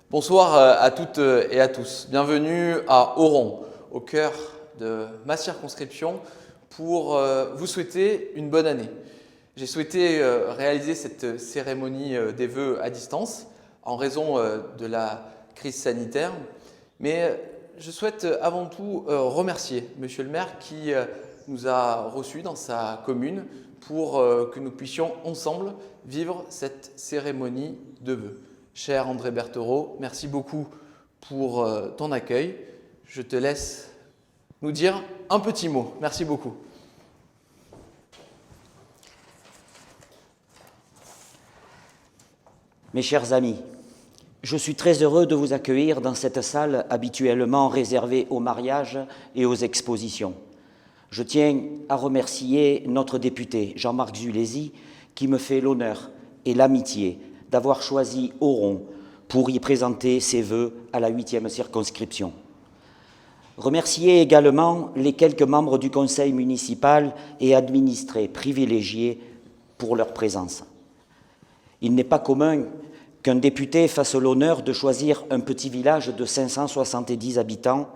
Bonsoir à toutes et à tous. Bienvenue à Oron, au cœur de ma circonscription, pour vous souhaiter une bonne année. J'ai souhaité réaliser cette cérémonie des vœux à distance en raison de la crise sanitaire, mais je souhaite avant tout remercier Monsieur le maire qui nous a reçus dans sa commune pour que nous puissions ensemble vivre cette cérémonie de vœux. Cher André Berthereau, merci beaucoup pour ton accueil. Je te laisse nous dire un petit mot. Merci beaucoup. Mes chers amis, je suis très heureux de vous accueillir dans cette salle habituellement réservée aux mariages et aux expositions. Je tiens à remercier notre député Jean-Marc Zulesi qui me fait l'honneur et l'amitié d'avoir choisi Oron pour y présenter ses vœux à la 8e circonscription. Remercier également les quelques membres du conseil municipal et administrés privilégiés pour leur présence. Il n'est pas commun qu'un député fasse l'honneur de choisir un petit village de 570 habitants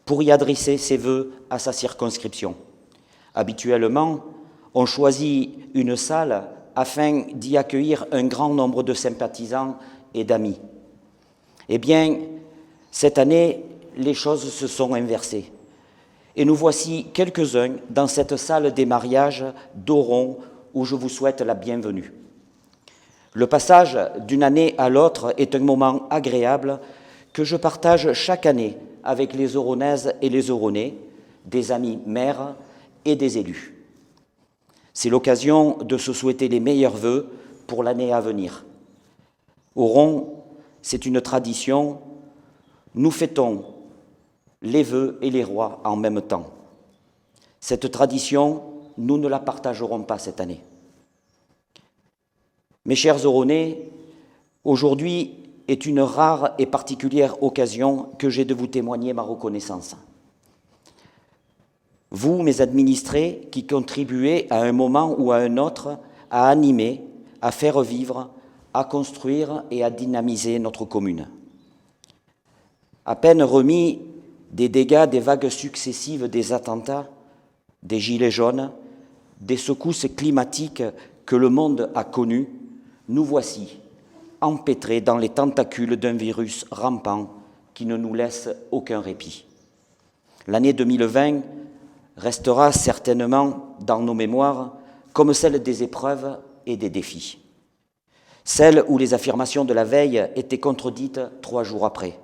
pour y adresser ses vœux à sa circonscription. Habituellement, on choisit une salle afin d'y accueillir un grand nombre de sympathisants et d'amis. Eh bien, cette année, les choses se sont inversées. Et nous voici quelques-uns dans cette salle des mariages d'Oron où je vous souhaite la bienvenue. Le passage d'une année à l'autre est un moment agréable que je partage chaque année avec les Oronaises et les Oronais, des amis maires et des élus. C'est l'occasion de se souhaiter les meilleurs vœux pour l'année à venir. Oron, c'est une tradition. Nous fêtons les vœux et les rois en même temps. Cette tradition, nous ne la partagerons pas cette année. Mes chers Oronais, aujourd'hui est une rare et particulière occasion que j'ai de vous témoigner ma reconnaissance. Vous, mes administrés, qui contribuez à un moment ou à un autre à animer, à faire vivre, à construire et à dynamiser notre commune. À peine remis des dégâts des vagues successives des attentats, des gilets jaunes, des secousses climatiques que le monde a connues, nous voici empêtrés dans les tentacules d'un virus rampant qui ne nous laisse aucun répit. L'année 2020 restera certainement dans nos mémoires comme celle des épreuves et des défis. Celle où les affirmations de la veille étaient contredites 3 jours après.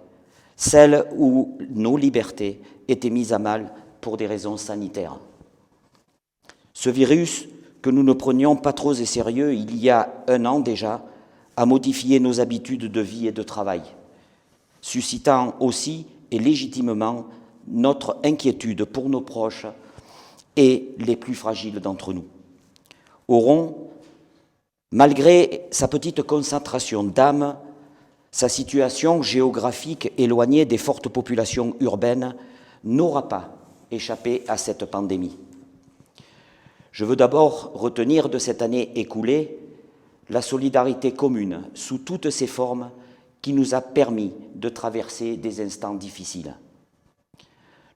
Celle où nos libertés étaient mises à mal pour des raisons sanitaires. Ce virus, que nous ne prenions pas trop au sérieux il y a 1 an déjà, a modifié nos habitudes de vie et de travail, suscitant aussi et légitimement notre inquiétude pour nos proches et les plus fragiles d'entre nous. Oron, malgré sa petite concentration d'âmes, sa situation géographique éloignée des fortes populations urbaines, n'aura pas échappé à cette pandémie. Je veux d'abord retenir de cette année écoulée la solidarité commune sous toutes ses formes qui nous a permis de traverser des instants difficiles.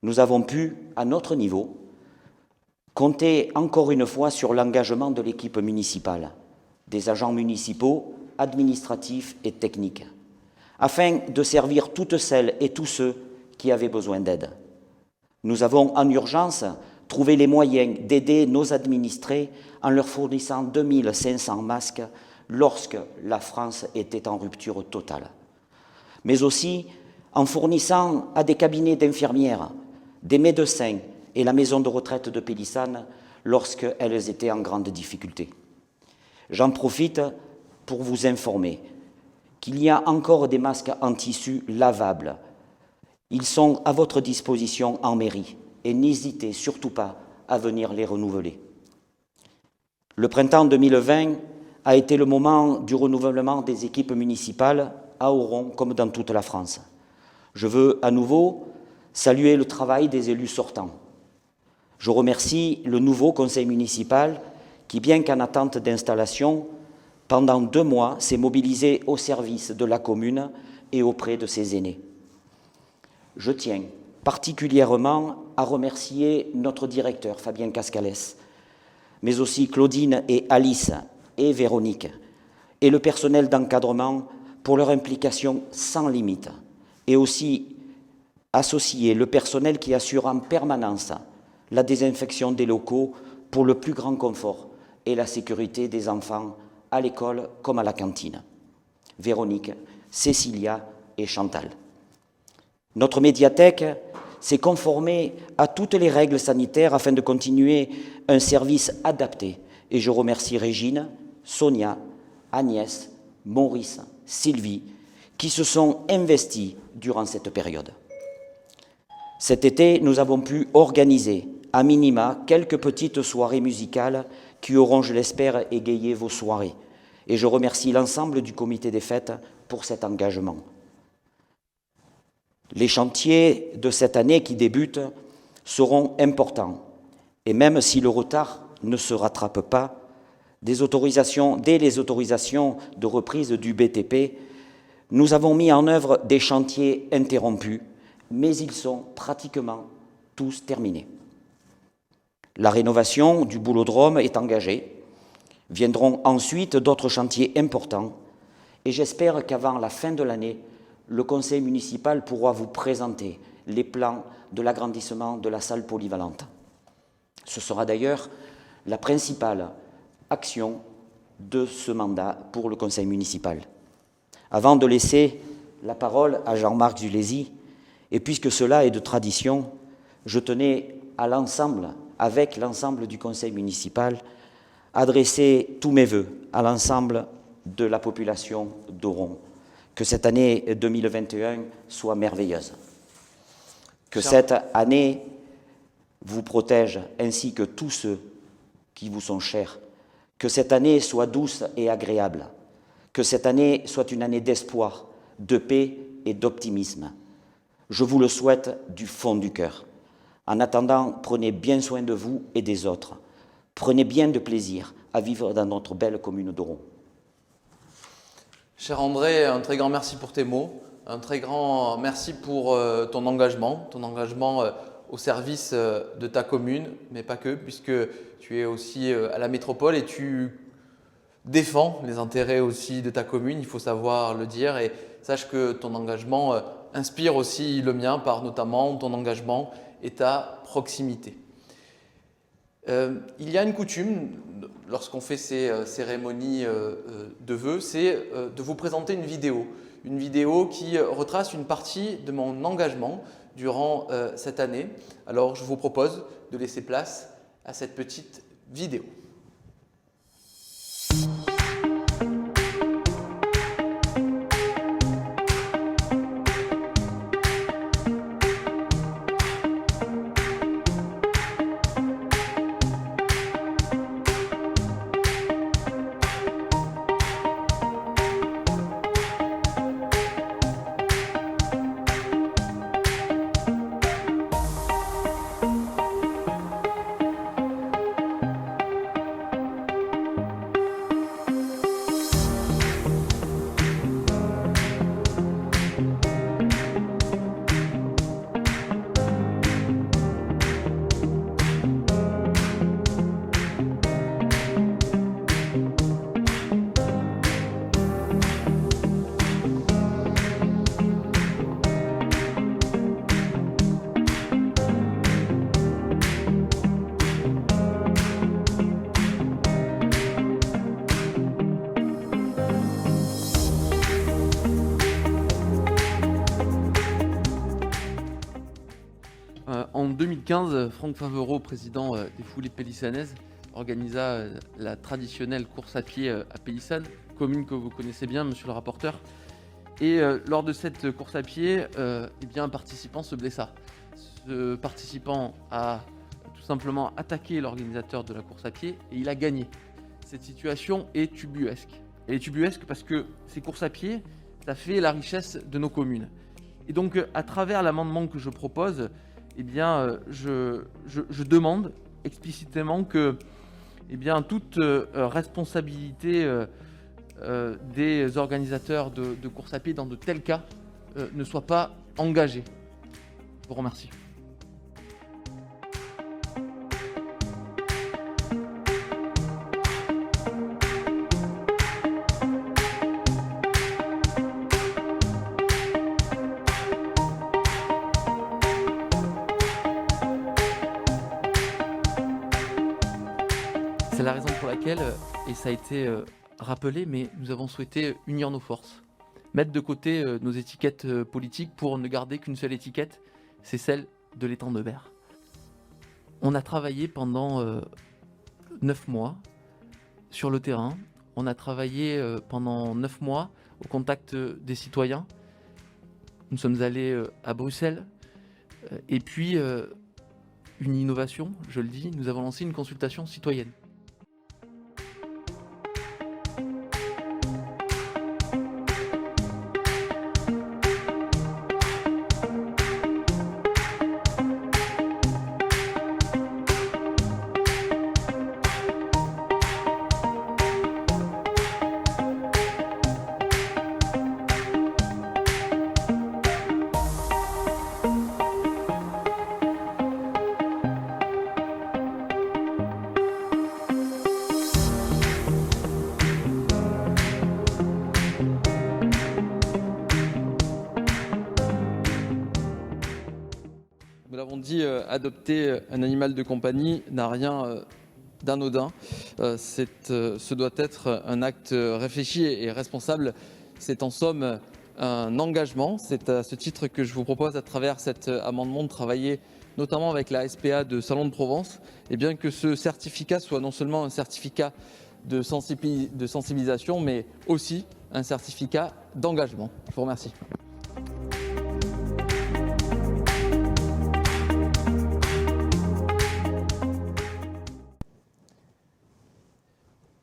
Nous avons pu, à notre niveau, compter encore une fois sur l'engagement de l'équipe municipale, des agents municipaux, administratifs et techniques, afin de servir toutes celles et tous ceux qui avaient besoin d'aide. Nous avons en urgence trouvé les moyens d'aider nos administrés en leur fournissant 2500 masques lorsque la France était en rupture totale, mais aussi en fournissant à des cabinets d'infirmières, des médecins et la maison de retraite de Pélissane lorsqu'elles étaient en grande difficulté. J'en profite pour vous informer qu'il y a encore des masques en tissu lavables. Ils sont à votre disposition en mairie et n'hésitez surtout pas à venir les renouveler. Le printemps 2020 a été le moment du renouvellement des équipes municipales à Oron comme dans toute la France. Je veux à nouveau saluer le travail des élus sortants. Je remercie le nouveau conseil municipal qui, bien qu'en attente d'installation, pendant 2 mois, s'est mobilisé au service de la commune et auprès de ses aînés. Je tiens particulièrement à remercier notre directeur, Fabien Cascalès, mais aussi Claudine et Alice et Véronique, et le personnel d'encadrement pour leur implication sans limite, et aussi associer le personnel qui assure en permanence la désinfection des locaux pour le plus grand confort et la sécurité des enfants à l'école comme à la cantine. Véronique, Cécilia et Chantal. Notre médiathèque s'est conformée à toutes les règles sanitaires afin de continuer un service adapté. Et je remercie Régine, Sonia, Agnès, Maurice, Sylvie, qui se sont investis durant cette période. Cet été, nous avons pu organiser, à minima, quelques petites soirées musicales qui auront, je l'espère, égayé vos soirées. Et je remercie l'ensemble du comité des fêtes pour cet engagement. Les chantiers de cette année qui débutent seront importants. Et même si le retard ne se rattrape pas, dès les autorisations de reprise du BTP, nous avons mis en œuvre des chantiers interrompus, mais ils sont pratiquement tous terminés. La rénovation du boulodrome est engagée. Viendront ensuite d'autres chantiers importants et j'espère qu'avant la fin de l'année, le conseil municipal pourra vous présenter les plans de l'agrandissement de la salle polyvalente. Ce sera d'ailleurs la principale action de ce mandat pour le conseil municipal. Avant de laisser la parole à Jean-Marc Zulesi, et puisque cela est de tradition, je tenais avec l'ensemble du conseil municipal, adresser tous mes vœux à l'ensemble de la population d'Oron. Que cette année 2021 soit merveilleuse. Que cette année vous protège ainsi que tous ceux qui vous sont chers. Que cette année soit douce et agréable. Que cette année soit une année d'espoir, de paix et d'optimisme. Je vous le souhaite du fond du cœur. En attendant, prenez bien soin de vous et des autres. Prenez bien de plaisir à vivre dans notre belle commune d'Oron. Cher André, un très grand merci pour tes mots, un très grand merci pour ton engagement au service de ta commune, mais pas que, puisque tu es aussi à la métropole et tu défends les intérêts aussi de ta commune, il faut savoir le dire, et sache que ton engagement inspire aussi le mien par notamment ton engagement et ta proximité. Il y a une coutume, lorsqu'on fait ces cérémonies de vœux, c'est de vous présenter une vidéo qui retrace une partie de mon engagement durant cette année. Alors je vous propose de laisser place à cette petite vidéo. En 2015, Franck Favereau, président des Foulées Pélissanaises, organisa la traditionnelle course à pied à Pélissane, commune que vous connaissez bien, monsieur le rapporteur. Et lors de cette course à pied, un participant se blessa. Ce participant a tout simplement attaqué l'organisateur de la course à pied et il a gagné. Cette situation est ubuesque. Elle est ubuesque parce que ces courses à pied, ça fait la richesse de nos communes. Et donc, à travers l'amendement que je propose, je demande explicitement que toute responsabilité des organisateurs de course à pied dans de tels cas ne soient pas engagés. Je vous remercie. C'est la raison pour laquelle, et ça a été rappelé, mais nous avons souhaité unir nos forces, mettre de côté nos étiquettes politiques pour ne garder qu'une seule étiquette, c'est celle de l'étang de Berre. On a travaillé pendant 9 mois sur le terrain, on a travaillé pendant 9 mois au contact des citoyens, nous sommes allés à Bruxelles, et puis une innovation, je le dis, nous avons lancé une consultation citoyenne. Nous l'avons dit, adopter un animal de compagnie n'a rien d'anodin. Ce doit être un acte réfléchi et responsable. C'est en somme un engagement. C'est à ce titre que je vous propose, à travers cet amendement, de travailler notamment avec la SPA de Salon de Provence, et bien que ce certificat soit non seulement un certificat de sensibilisation, mais aussi un certificat d'engagement. Je vous remercie.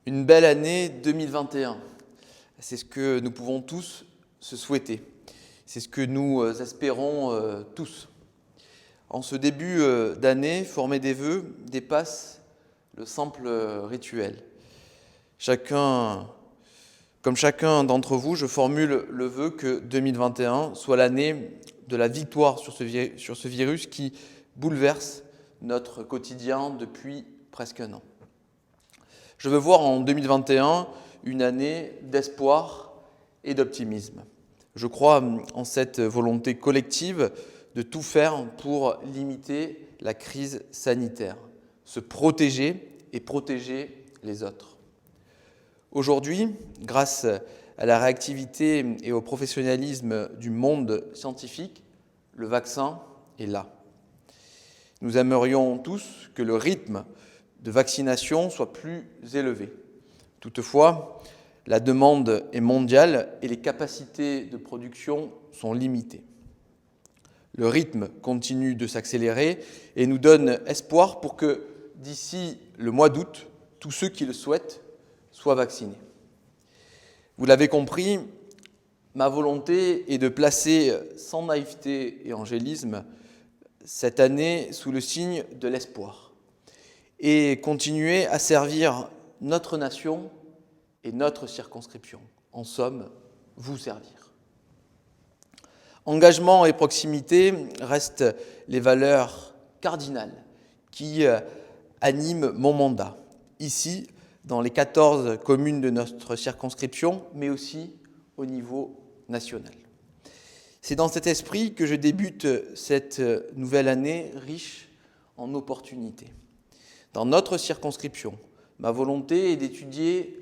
Une belle année 2021, c'est ce que nous pouvons tous se souhaiter. C'est ce que nous espérons tous. En ce début d'année, former des vœux dépasse le simple rituel. Comme chacun d'entre vous, je formule le vœu que 2021 soit l'année de la victoire sur ce virus qui bouleverse notre quotidien depuis presque un an. Je veux voir en 2021 une année d'espoir et d'optimisme. Je crois en cette volonté collective de tout faire pour limiter la crise sanitaire, se protéger et protéger les autres. Aujourd'hui, grâce à la réactivité et au professionnalisme du monde scientifique, le vaccin est là. Nous aimerions tous que le rythme de vaccination soit plus élevé. Toutefois, la demande est mondiale et les capacités de production sont limitées. Le rythme continue de s'accélérer et nous donne espoir pour que, d'ici le mois d'août, tous ceux qui le souhaitent soient vaccinés. Vous l'avez compris, ma volonté est de placer sans naïveté et angélisme cette année sous le signe de l'espoir et continuer à servir notre nation et notre circonscription. En somme, vous servir. Engagement et proximité restent les valeurs cardinales qui animent mon mandat, ici, dans les 14 communes de notre circonscription, mais aussi au niveau national. C'est dans cet esprit que je débute cette nouvelle année riche en opportunités. Dans notre circonscription, ma volonté est d'étudier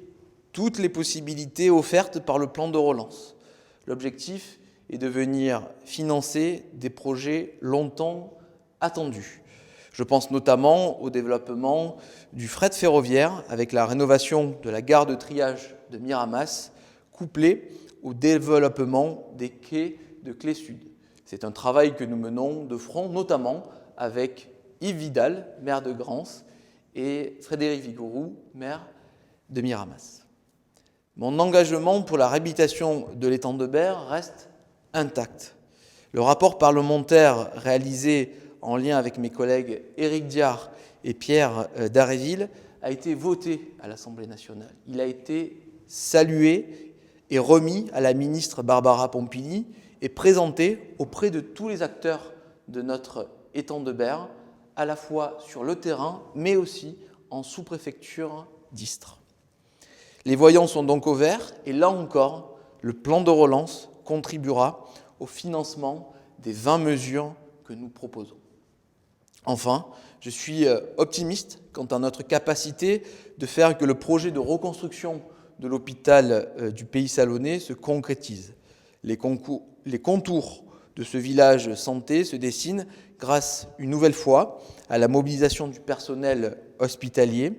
toutes les possibilités offertes par le plan de relance. L'objectif est de venir financer des projets longtemps attendus. Je pense notamment au développement du fret ferroviaire avec la rénovation de la gare de triage de Miramas, couplée au développement des quais de Clé Sud. C'est un travail que nous menons de front, notamment avec Yves Vidal, maire de Grance, et Frédéric Vigouroux, maire de Miramas. Mon engagement pour la réhabilitation de l'étang de Berre reste intact. Le rapport parlementaire réalisé en lien avec mes collègues Éric Diard et Pierre Dharréville a été voté à l'Assemblée nationale. Il a été salué et remis à la ministre Barbara Pompili et présenté auprès de tous les acteurs de notre étang de Berre, à la fois sur le terrain, mais aussi en sous-préfecture d'Istres. Les voyants sont donc au vert et là encore, le plan de relance contribuera au financement des 20 mesures que nous proposons. Enfin, je suis optimiste quant à notre capacité de faire que le projet de reconstruction de l'hôpital du Pays Salonnais se concrétise. Les contours de ce village santé se dessinent grâce, une nouvelle fois, à la mobilisation du personnel hospitalier.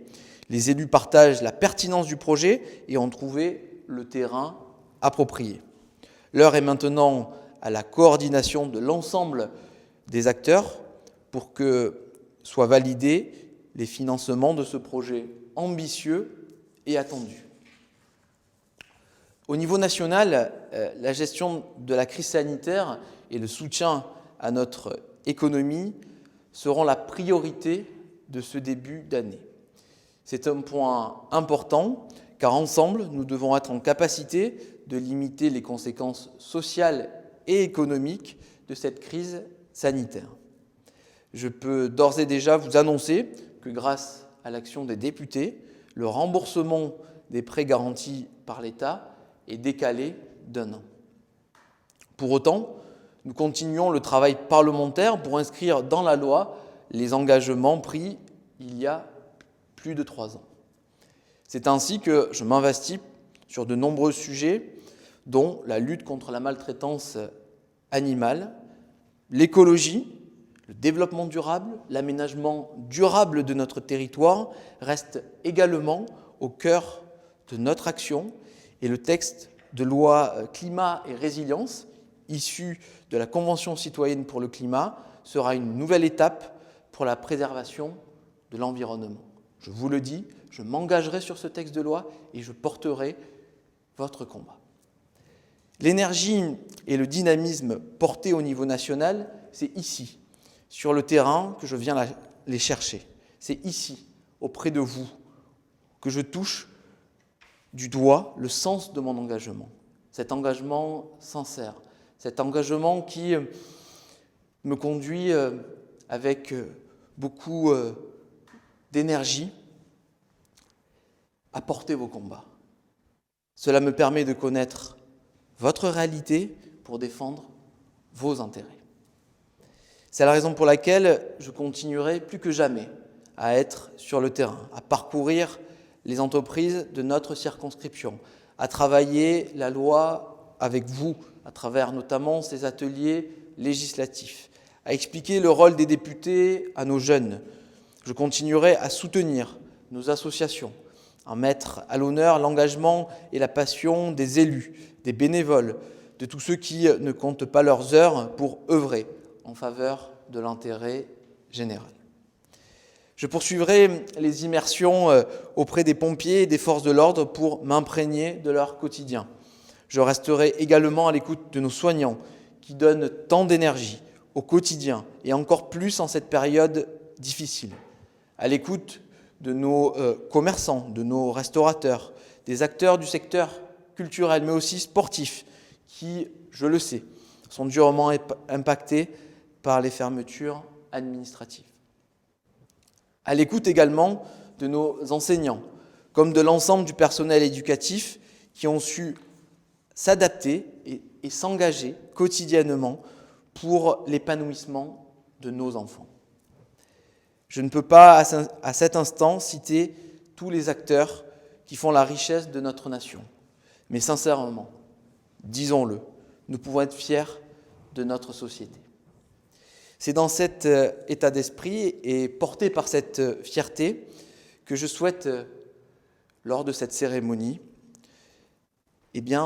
Les élus partagent la pertinence du projet et ont trouvé le terrain approprié. L'heure est maintenant à la coordination de l'ensemble des acteurs pour que soient validés les financements de ce projet ambitieux et attendu. Au niveau national, la gestion de la crise sanitaire et le soutien à notre économie seront la priorité de ce début d'année. C'est un point important, car ensemble, nous devons être en capacité de limiter les conséquences sociales et économiques de cette crise sanitaire. Je peux d'ores et déjà vous annoncer que grâce à l'action des députés, le remboursement des prêts garantis par l'État est décalé d'1 an. Pour autant, nous continuons le travail parlementaire pour inscrire dans la loi les engagements pris il y a plus de 3 ans. C'est ainsi que je m'investis sur de nombreux sujets, dont la lutte contre la maltraitance animale, l'écologie, le développement durable, l'aménagement durable de notre territoire restent également au cœur de notre action et le texte de loi climat et résilience, issu de la Convention citoyenne pour le climat, sera une nouvelle étape pour la préservation de l'environnement. Je vous le dis, je m'engagerai sur ce texte de loi et je porterai votre combat. L'énergie et le dynamisme portés au niveau national, c'est ici, sur le terrain, que je viens les chercher. C'est ici, auprès de vous, que je touche du doigt le sens de mon engagement. Cet engagement sincère, cet engagement qui me conduit avec beaucoup d'énergie à porter vos combats. Cela me permet de connaître votre réalité pour défendre vos intérêts. C'est la raison pour laquelle je continuerai plus que jamais à être sur le terrain, à parcourir les entreprises de notre circonscription, à travailler la loi avec vous, à travers notamment ces ateliers législatifs, à expliquer le rôle des députés à nos jeunes. Je continuerai à soutenir nos associations, à mettre à l'honneur l'engagement et la passion des élus, des bénévoles, de tous ceux qui ne comptent pas leurs heures pour œuvrer en faveur de l'intérêt général. Je poursuivrai les immersions auprès des pompiers et des forces de l'ordre pour m'imprégner de leur quotidien. Je resterai également à l'écoute de nos soignants qui donnent tant d'énergie au quotidien et encore plus en cette période difficile. À l'écoute de nos commerçants, de nos restaurateurs, des acteurs du secteur culturel mais aussi sportif qui, je le sais, sont durement impactés par les fermetures administratives. À l'écoute également de nos enseignants, comme de l'ensemble du personnel éducatif qui ont su s'adapter et s'engager quotidiennement pour l'épanouissement de nos enfants. Je ne peux pas, à cet instant, citer tous les acteurs qui font la richesse de notre nation. Mais sincèrement, disons-le, nous pouvons être fiers de notre société. C'est dans cet état d'esprit et porté par cette fierté que je souhaite, lors de cette cérémonie,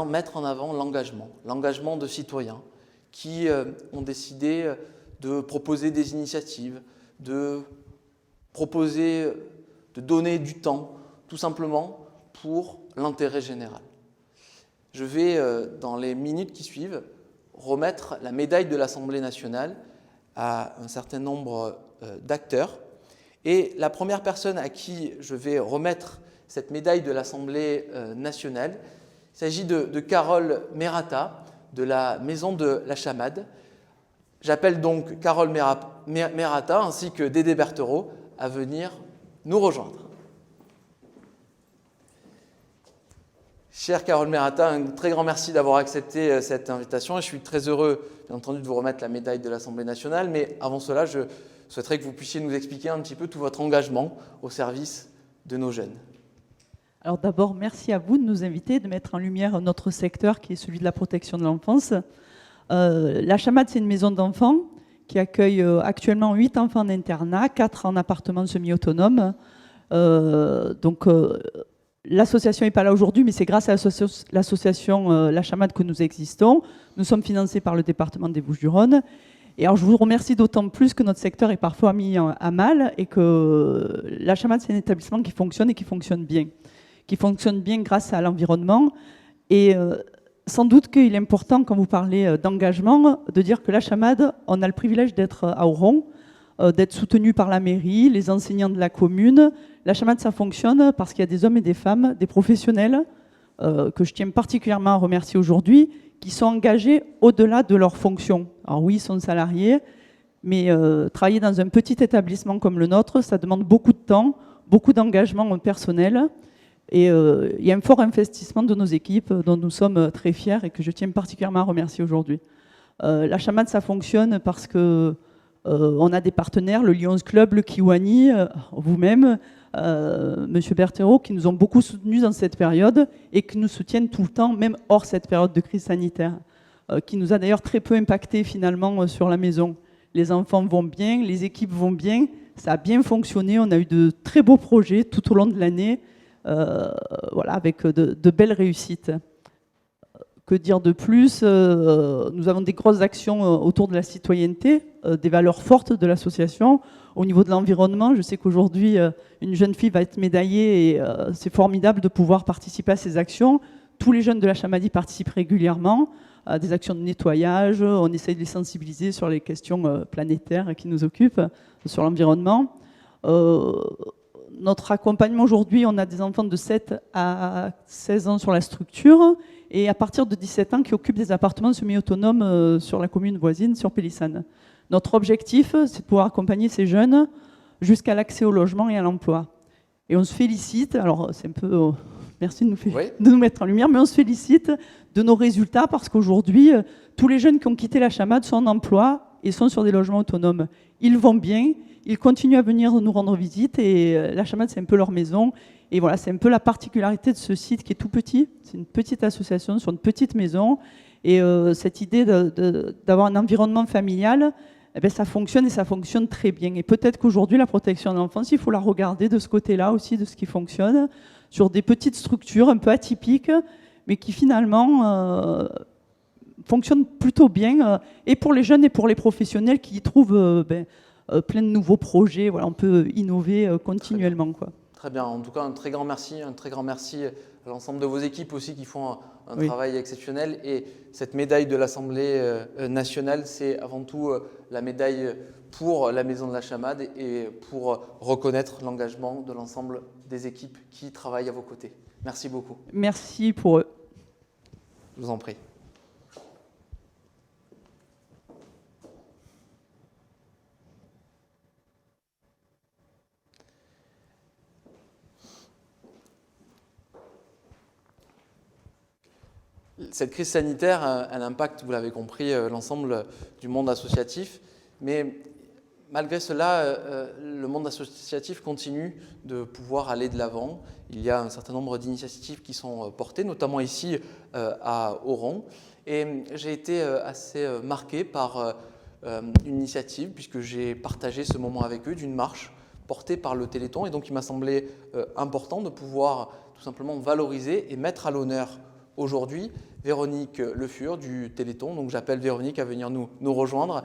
mettre en avant l'engagement de citoyens qui ont décidé de proposer des initiatives, de donner du temps, tout simplement pour l'intérêt général. Je vais, dans les minutes qui suivent, remettre la médaille de l'Assemblée nationale à un certain nombre d'acteurs. Et la première personne à qui je vais remettre cette médaille de l'Assemblée nationale. Il s'agit de Carole Merata, de la Maison de la Chamade. J'appelle donc Carole Merata ainsi que Dédé Berthereau à venir nous rejoindre. Chère Carole Merata, un très grand merci d'avoir accepté cette invitation et je suis très heureux, bien entendu, de vous remettre la médaille de l'Assemblée nationale. Mais avant cela, je souhaiterais que vous puissiez nous expliquer un petit peu tout votre engagement au service de nos jeunes. Alors d'abord, merci à vous de nous inviter, de mettre en lumière notre secteur qui est celui de la protection de l'enfance. La Chamade, c'est une maison d'enfants qui accueille actuellement 8 enfants en internat, 4 en appartement semi-autonome. L'association n'est pas là aujourd'hui, mais c'est grâce à l'association La Chamade que nous existons. Nous sommes financés par le département des Bouches-du-Rhône. Et alors, je vous remercie d'autant plus que notre secteur est parfois mis à mal et que La Chamade, c'est un établissement qui fonctionne et qui fonctionne bien. Qui fonctionne bien grâce à l'environnement. Et sans doute qu'il est important, quand vous parlez d'engagement, de dire que La Chamade, on a le privilège d'être à Oron, d'être soutenu par la mairie, les enseignants de la commune. La Chamade, ça fonctionne parce qu'il y a des hommes et des femmes, des professionnels, que je tiens particulièrement à remercier aujourd'hui, qui sont engagés au-delà de leurs fonctions. Alors oui, ils sont salariés, mais travailler dans un petit établissement comme le nôtre, ça demande beaucoup de temps, beaucoup d'engagement personnel, et il y a un fort investissement de nos équipes dont nous sommes très fiers et que je tiens particulièrement à remercier aujourd'hui. La Chamade, ça fonctionne parce que on a des partenaires, le Lions Club, le Kiwani, vous-même, Monsieur Berthereau, qui nous ont beaucoup soutenus dans cette période et qui nous soutiennent tout le temps, même hors cette période de crise sanitaire, qui nous a d'ailleurs très peu impacté finalement sur la maison. Les enfants vont bien, les équipes vont bien, ça a bien fonctionné, on a eu de très beaux projets tout au long de l'année, voilà, avec de belles réussites. Que dire de plus? Nous avons des grosses actions autour de la citoyenneté, des valeurs fortes de l'association. Au niveau de l'environnement, je sais qu'aujourd'hui, une jeune fille va être médaillée et c'est formidable de pouvoir participer à ces actions. Tous les jeunes de la Chamadie participent régulièrement à des actions de nettoyage. On essaye de les sensibiliser sur les questions planétaires qui nous occupent, sur l'environnement. Notre accompagnement aujourd'hui, on a des enfants de 7 à 16 ans sur la structure et à partir de 17 ans qui occupent des appartements semi-autonomes sur la commune voisine, sur Pélissane. Notre objectif, c'est de pouvoir accompagner ces jeunes jusqu'à l'accès au logement et à l'emploi. Et on se félicite, alors c'est un peu... merci de nous mettre en lumière, mais on se félicite de nos résultats parce qu'aujourd'hui, tous les jeunes qui ont quitté la Chamade sont en emploi et sont sur des logements autonomes. Ils vont bien, ils continuent à venir nous rendre visite et la Chamade, c'est un peu leur maison. Et voilà, c'est un peu la particularité de ce site qui est tout petit. C'est une petite association sur une petite maison. Et cette idée d'avoir un environnement familial, eh bien, ça fonctionne et ça fonctionne très bien. Et peut-être qu'aujourd'hui, la protection de l'enfance, il faut la regarder de ce côté-là aussi, de ce qui fonctionne, sur des petites structures un peu atypiques, mais qui finalement fonctionnent plutôt bien, et pour les jeunes et pour les professionnels qui y trouvent plein de nouveaux projets. Voilà, on peut innover continuellement, quoi. Très bien, en tout cas un très grand merci à l'ensemble de vos équipes aussi qui font un travail exceptionnel. Et cette médaille de l'Assemblée nationale, c'est avant tout la médaille pour la Maison de la Chamade et pour reconnaître l'engagement de l'ensemble des équipes qui travaillent à vos côtés. Merci beaucoup. Merci pour eux. Je vous en prie. Cette crise sanitaire, elle impacte, vous l'avez compris, l'ensemble du monde associatif. Mais malgré cela, le monde associatif continue de pouvoir aller de l'avant. Il y a un certain nombre d'initiatives qui sont portées, notamment ici à Oron. Et j'ai été assez marqué par une initiative, puisque j'ai partagé ce moment avec eux, d'une marche portée par le Téléthon. Et donc il m'a semblé important de pouvoir tout simplement valoriser et mettre à l'honneur aujourd'hui Véronique Le Fur du Téléthon. Donc j'appelle Véronique à venir nous rejoindre.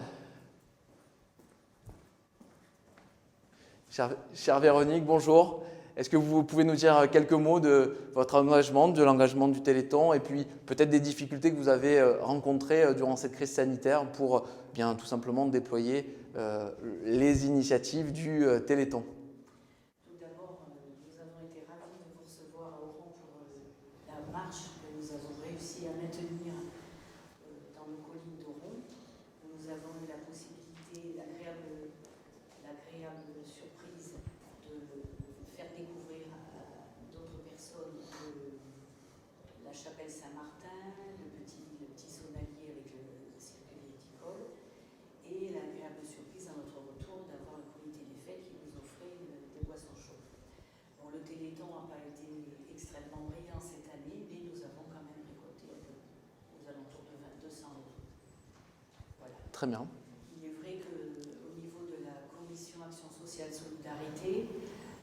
Chère Véronique, bonjour. Est-ce que vous pouvez nous dire quelques mots de votre engagement, de l'engagement du Téléthon et puis peut-être des difficultés que vous avez rencontrées durant cette crise sanitaire pour bien tout simplement déployer les initiatives du Téléthon? Tout d'abord, nous avons été ravis de vous recevoir Très bien. Il est vrai qu'au niveau de la commission Action sociale solidarité,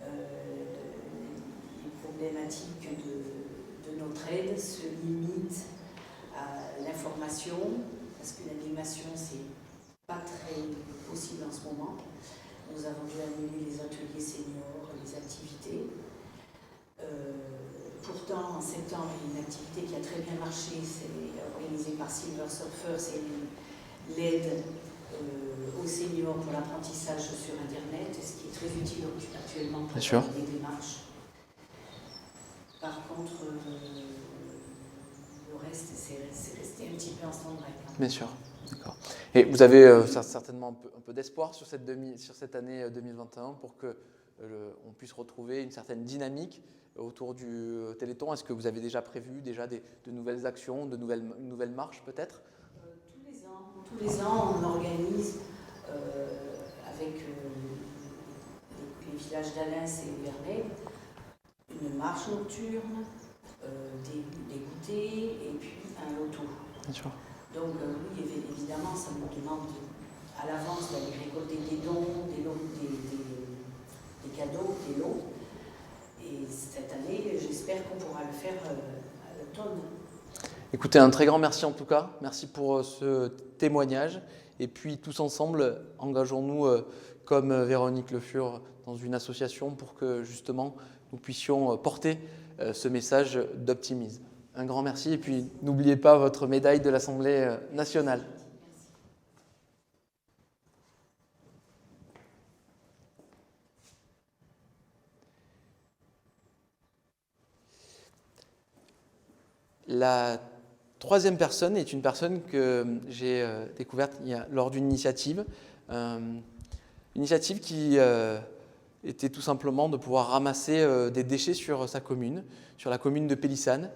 les problématiques de notre aide se limitent à l'information, parce que l'animation, c'est pas très possible en ce moment. Nous avons dû annuler les ateliers seniors, les activités. Pourtant, en septembre, il y a une activité qui a très bien marché, c'est organisé par Silver Surfer, c'est l'aide aux seniors pour l'apprentissage sur Internet, ce qui est très utile actuellement pour faire des démarches. Par contre, le reste, c'est resté un petit peu en stand-by. Bien sûr, d'accord. Et vous avez certainement un peu d'espoir sur cette année 2021 pour qu'on puisse retrouver une certaine dynamique autour du Téléthon. Est-ce que vous avez déjà prévu de nouvelles actions, une nouvelle marche peut-être? Tous les ans, on organise avec les villages d'Alens et Vernay une marche nocturne, des goûters et puis un loto. Bien sûr. Donc oui, évidemment, ça nous demande à l'avance d'aller récolter des dons, des cadeaux, des lots. Et cette année, j'espère qu'on pourra le faire à l'automne. Écoutez, un très grand merci en tout cas. Merci pour ce témoignage. Et puis tous ensemble, engageons-nous comme Véronique Le Fur dans une association pour que justement nous puissions porter ce message d'optimisme. Un grand merci et puis n'oubliez pas votre médaille de l'Assemblée nationale. La troisième personne est une personne que j'ai découverte lors d'une initiative. Une initiative qui était tout simplement de pouvoir ramasser des déchets sur sa commune, sur la commune de Pélissane.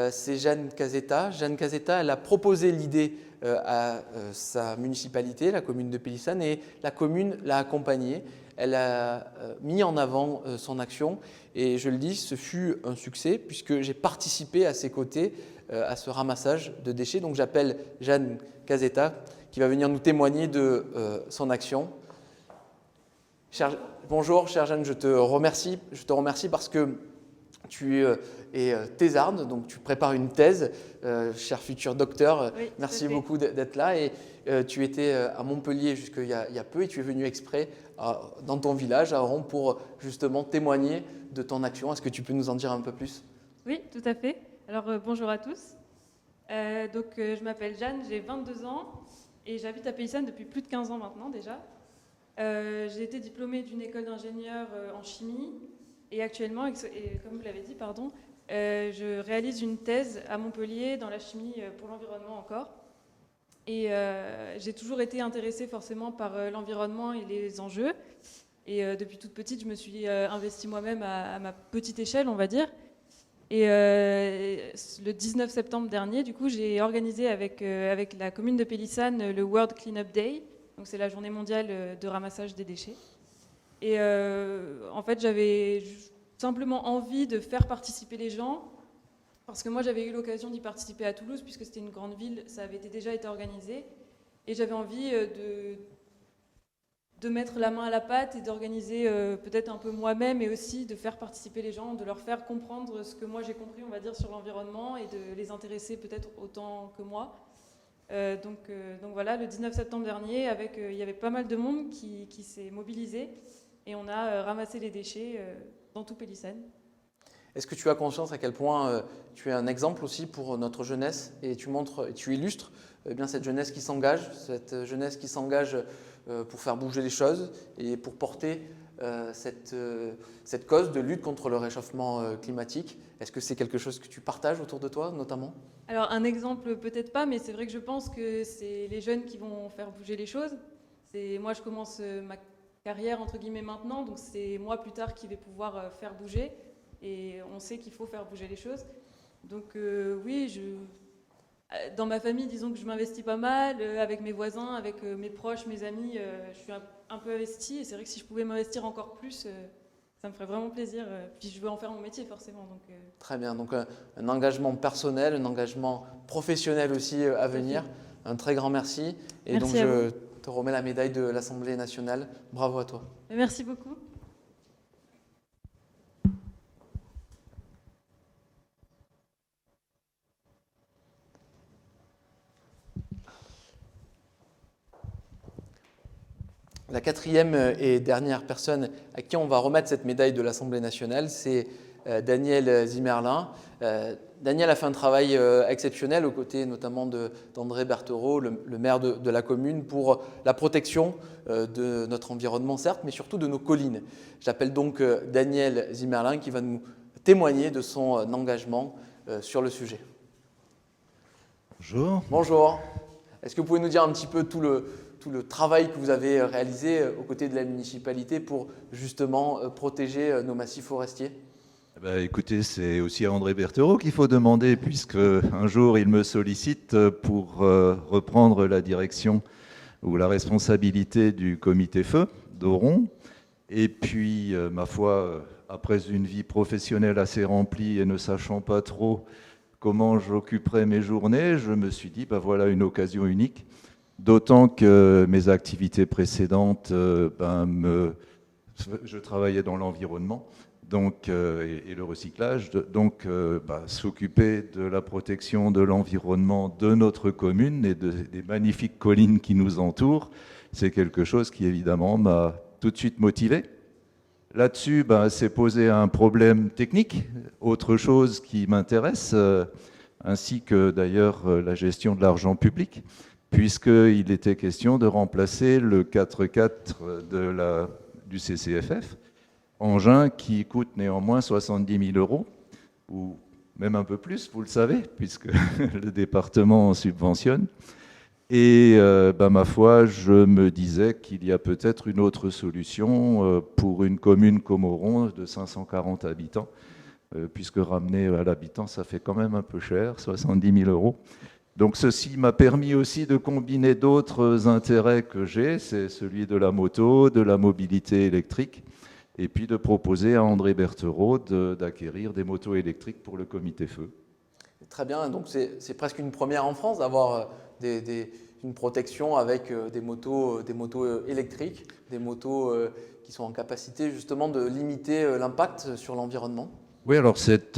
C'est Jeanne Casetta. Jeanne Casetta, elle a proposé l'idée à sa municipalité, la commune de Pélissane, et la commune l'a accompagnée. Elle a mis en avant son action et je le dis, ce fut un succès puisque j'ai participé à ses côtés à ce ramassage de déchets. Donc j'appelle Jeanne Casetta qui va venir nous témoigner de son action. Bonjour chère Jeanne, je te remercie parce que tu es thésarde, donc tu prépares une thèse, cher futur docteur. Oui, merci beaucoup d'être là. Et tu étais à Montpellier jusqu'il y a peu et tu es venu exprès dans ton village, à Oron, pour justement témoigner de ton action. Est-ce que tu peux nous en dire un peu plus? Oui, tout à fait. Alors bonjour à tous. Je m'appelle Jeanne, j'ai 22 ans et j'habite à Pélissane depuis plus de 15 ans maintenant déjà. J'ai été diplômée d'une école d'ingénieur en chimie et actuellement, et comme vous l'avez dit, je réalise une thèse à Montpellier dans la chimie pour l'environnement encore. Et j'ai toujours été intéressée forcément par l'environnement et les enjeux. Et depuis toute petite, je me suis investie moi-même à ma petite échelle, on va dire. Et le 19 septembre dernier, du coup, j'ai organisé avec la commune de Pélissane le World Cleanup Day. Donc c'est la journée mondiale de ramassage des déchets. Et en fait, j'avais simplement envie de faire participer les gens, parce que moi, j'avais eu l'occasion d'y participer à Toulouse, puisque c'était une grande ville, ça avait déjà été organisé. Et j'avais envie de mettre la main à la pâte et d'organiser peut-être un peu moi-même, et aussi de faire participer les gens, de leur faire comprendre ce que moi j'ai compris, on va dire, sur l'environnement, et de les intéresser peut-être autant que moi. Donc voilà, le 19 septembre dernier, il y avait pas mal de monde qui s'est mobilisé, et on a ramassé les déchets dans tout Pélissane. Est-ce que tu as conscience à quel point tu es un exemple aussi pour notre jeunesse et tu illustres bien cette jeunesse qui s'engage, pour faire bouger les choses et pour porter cette cause de lutte contre le réchauffement climatique? Est-ce que c'est quelque chose que tu partages autour de toi notamment? Alors un exemple peut-être pas, mais c'est vrai que je pense que c'est les jeunes qui vont faire bouger les choses. Moi je commence ma carrière entre guillemets maintenant, donc c'est moi plus tard qui vais pouvoir faire bouger. Et on sait qu'il faut faire bouger les choses. Donc oui, dans ma famille, disons que je m'investis pas mal, avec mes voisins, avec mes proches, mes amis, je suis un peu investie. Et c'est vrai que si je pouvais m'investir encore plus, ça me ferait vraiment plaisir. Puis je veux en faire mon métier forcément. Donc, Très bien, donc un engagement personnel, un engagement professionnel aussi à venir. Un très grand merci. Et Merci donc à je vous. te remets la médaille de l'Assemblée nationale. Bravo à toi. Merci beaucoup. La quatrième et dernière personne à qui on va remettre cette médaille de l'Assemblée nationale, c'est Daniel Zimmerlin. Daniel a fait un travail exceptionnel aux côtés notamment d'André Berthereau, le maire de la commune, pour la protection de notre environnement, certes, mais surtout de nos collines. J'appelle donc Daniel Zimmerlin qui va nous témoigner de son engagement sur le sujet. Bonjour. Bonjour. Est-ce que vous pouvez nous dire un petit peu tout le travail que vous avez réalisé aux côtés de la municipalité pour justement protéger nos massifs forestiers? Écoutez, c'est aussi à André Berthereau qu'il faut demander, puisque un jour il me sollicite pour reprendre la direction ou la responsabilité du comité feu d'Oron. Et puis, ma foi, après une vie professionnelle assez remplie et ne sachant pas trop comment j'occuperais mes journées, je me suis dit, voilà une occasion unique. D'autant que mes activités précédentes, je travaillais dans l'environnement et le recyclage. Donc, s'occuper de la protection de l'environnement de notre commune et des magnifiques collines qui nous entourent, c'est quelque chose qui, évidemment, m'a tout de suite motivé. Là-dessus, c'est posé un problème technique, autre chose qui m'intéresse, ainsi que d'ailleurs la gestion de l'argent public, puisqu'il était question de remplacer le 4x4 du CCFF, engin qui coûte néanmoins 70 000 €, ou même un peu plus, vous le savez, puisque le département subventionne. Et ma foi, je me disais qu'il y a peut-être une autre solution pour une commune comme Oron de 540 habitants, puisque ramener à l'habitant, ça fait quand même un peu cher, 70 000 €. Donc ceci m'a permis aussi de combiner d'autres intérêts que j'ai, c'est celui de la moto, de la mobilité électrique, et puis de proposer à André Berthereau d'acquérir des motos électriques pour le comité feu. Très bien, donc c'est presque une première en France d'avoir une protection avec des motos électriques, des motos qui sont en capacité justement de limiter l'impact sur l'environnement. Oui, alors c'est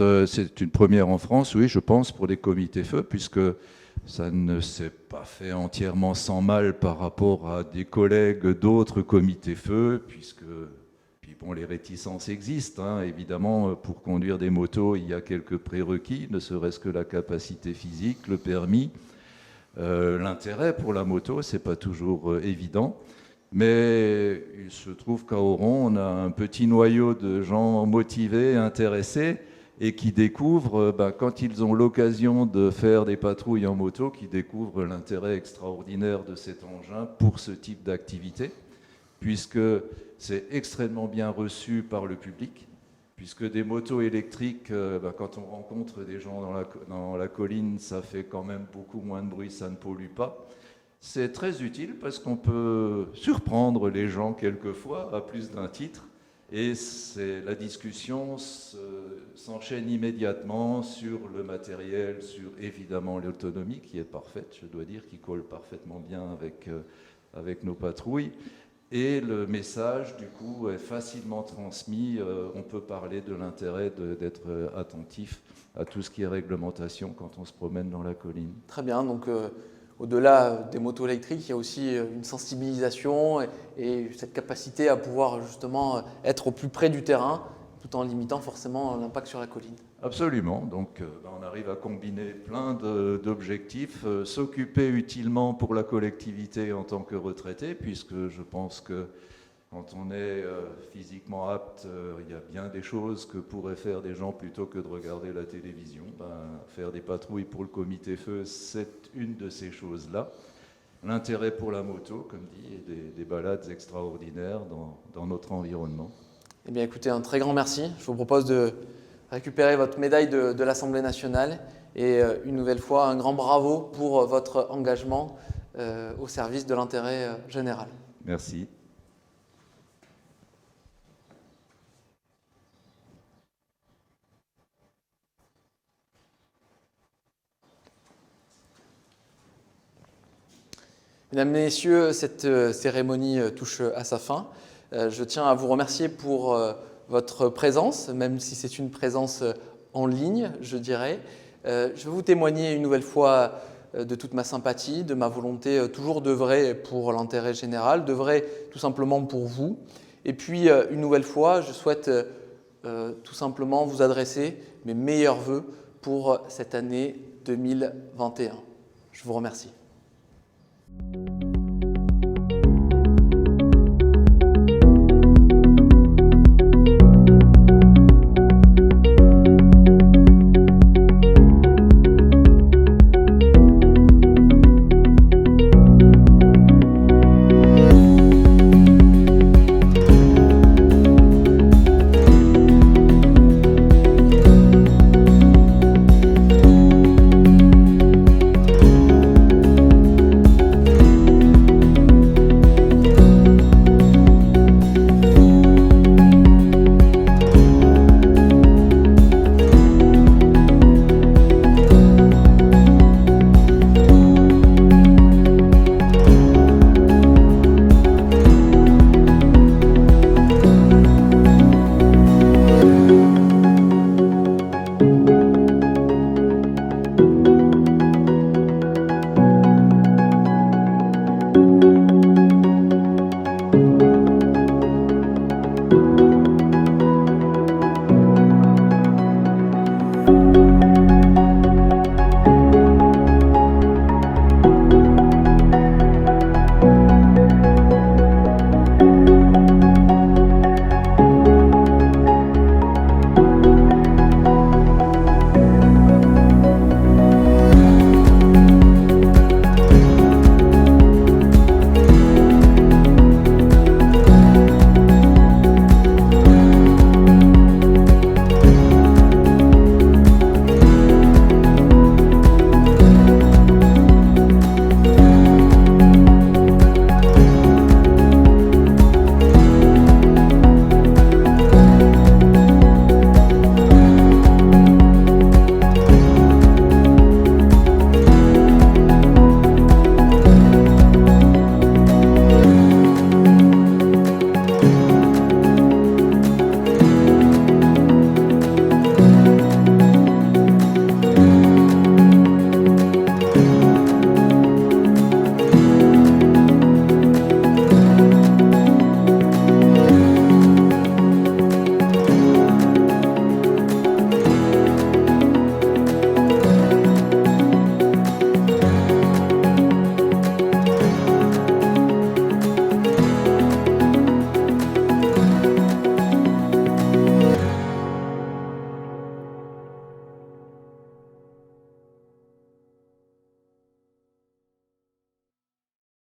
une première en France, oui, je pense, pour les comités feu, puisque ça ne s'est pas fait entièrement sans mal par rapport à des collègues d'autres comités feu, puisque les réticences existent, hein. Évidemment, pour conduire des motos, il y a quelques prérequis, ne serait-ce que la capacité physique, le permis. L'intérêt pour la moto, c'est pas toujours évident. Mais il se trouve qu'à Oron, on a un petit noyau de gens motivés, intéressés, et qui découvrent, quand ils ont l'occasion de faire des patrouilles en moto, qui découvrent l'intérêt extraordinaire de cet engin pour ce type d'activité, puisque c'est extrêmement bien reçu par le public, puisque des motos électriques, quand on rencontre des gens dans la colline, ça fait quand même beaucoup moins de bruit, ça ne pollue pas. C'est très utile parce qu'on peut surprendre les gens quelquefois à plus d'un titre, et la discussion s'enchaîne immédiatement sur le matériel, sur évidemment l'autonomie qui est parfaite, je dois dire, qui colle parfaitement bien avec nos patrouilles. Et le message, du coup, est facilement transmis. On peut parler de l'intérêt d'être attentif à tout ce qui est réglementation quand on se promène dans la colline. Très bien, donc au-delà des motos électriques, il y a aussi une sensibilisation et cette capacité à pouvoir justement être au plus près du terrain, tout en limitant forcément l'impact sur la colline. Absolument, donc on arrive à combiner plein d'objectifs, s'occuper utilement pour la collectivité en tant que retraité, puisque je pense que quand on est physiquement apte, il y a bien des choses que pourraient faire des gens plutôt que de regarder la télévision. Faire des patrouilles pour le comité feu, c'est une de ces choses-là. L'intérêt pour la moto, comme dit, et des balades extraordinaires dans notre environnement. Eh bien écoutez, un très grand merci. Je vous propose de récupérer votre médaille de l'Assemblée nationale et une nouvelle fois un grand bravo pour votre engagement au service de l'intérêt général. Merci. Mesdames et messieurs, cette cérémonie touche à sa fin. Je tiens à vous remercier pour votre présence, même si c'est une présence en ligne, je dirais. Je vais vous témoigner une nouvelle fois de toute ma sympathie, de ma volonté toujours d'œuvrer pour l'intérêt général, d'œuvrer tout simplement pour vous. Et puis, une nouvelle fois, je souhaite tout simplement vous adresser mes meilleurs vœux pour cette année 2021. Je vous remercie.